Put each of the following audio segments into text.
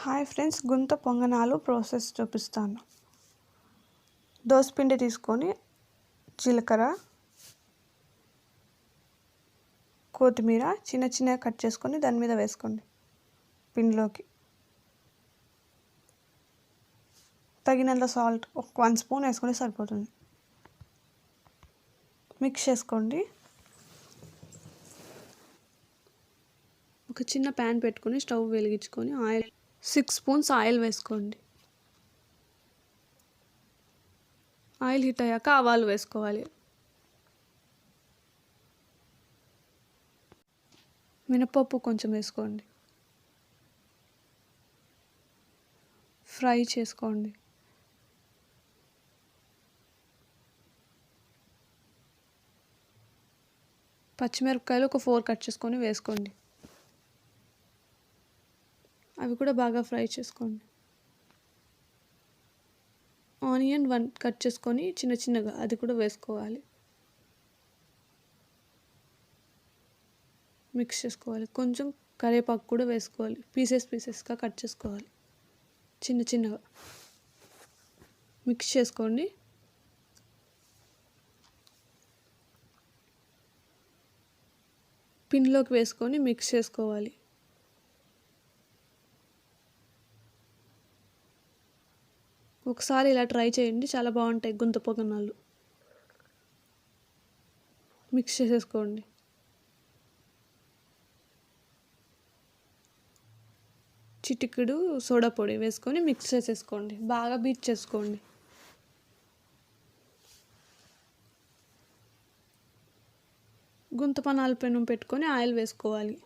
Hi friends, గుంత పొంగనాలు process చూపిస్తాను. దోసపిండి తీసుకొని జీలకర్ర, కొత్తిమీర చిన్న చిన్నగా కట్ చేసుకొని దాని మీద వేసుకోండి. పిండిలోకి తగినంత సాల్ట్ 1 స్పూన్ వేసుకొని సరిపోతుంది. మిక్స్ చేసుకోండి. ఒక చిన్న ప్యాన్ పెట్టుకొని స్టవ్ వెలిగించుకొని 6 స్పూన్స్ ఆయిల్ వేసుకోండి. ఆయిల్ హీట్ అయ్యాక ఆవాలు వేసుకోవాలి. మినపప్పు కొంచెం వేసుకోండి. ఫ్రై చేసుకోండి. పచ్చిమిరపకాయలు ఒక 4 కట్ చేసుకొని వేసుకోండి. అవి కూడా బాగా ఫ్రై చేసుకోండి. ఆనియన్ 1 కట్ చేసుకొని చిన్న చిన్నగా అది కూడా వేసుకోవాలి. మిక్స్ చేసుకోవాలి. కొంచెం కరివేపాకు కూడా వేసుకోవాలి. పీసెస్గా కట్ చేసుకోవాలి చిన్న చిన్నగా. మిక్స్ చేసుకోండి. పిండిలోకి వేసుకొని మిక్స్ చేసుకోవాలి. ఒకసారి ఇలా ట్రై చేయండి, చాలా బాగుంటాయి గుంత పొంగనాలు. మిక్స్ చేసేసుకోండి. చిటికెడు సోడా పొడి వేసుకొని మిక్స్ చేసేసుకోండి. బాగా బీట్ చేసుకోండి. గుంత పొంగనాల పెనం పెట్టుకొని ఆయిల్ వేసుకోవాలి.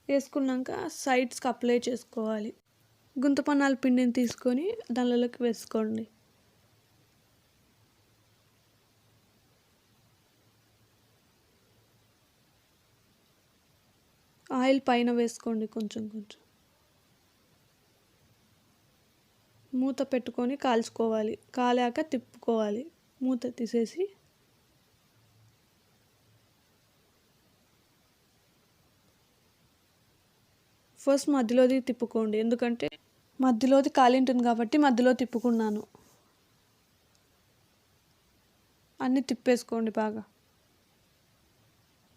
వేసుకున్నాక సైడ్స్కి అప్లై చేసుకోవాలి. గుంత పొంగనాల పిండిని తీసుకొని దానిలోకి వేసుకోండి. ఆయిల్ పైన వేసుకోండి కొంచెం కొంచెం. మూత పెట్టుకొని కాల్చుకోవాలి. కాలాక తిప్పుకోవాలి. మూత తీసేసి ఫస్ట్ మధ్యలోది తిప్పుకోండి, ఎందుకంటే మధ్యలోది కాలి ఉంటుంది కాబట్టి మధ్యలో తిప్పుకున్నాను. అన్నీ తిప్పేసుకోండి బాగా.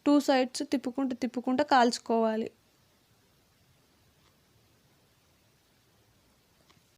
2 సైడ్స్ తిప్పుకుంటూ కాల్చుకోవాలి.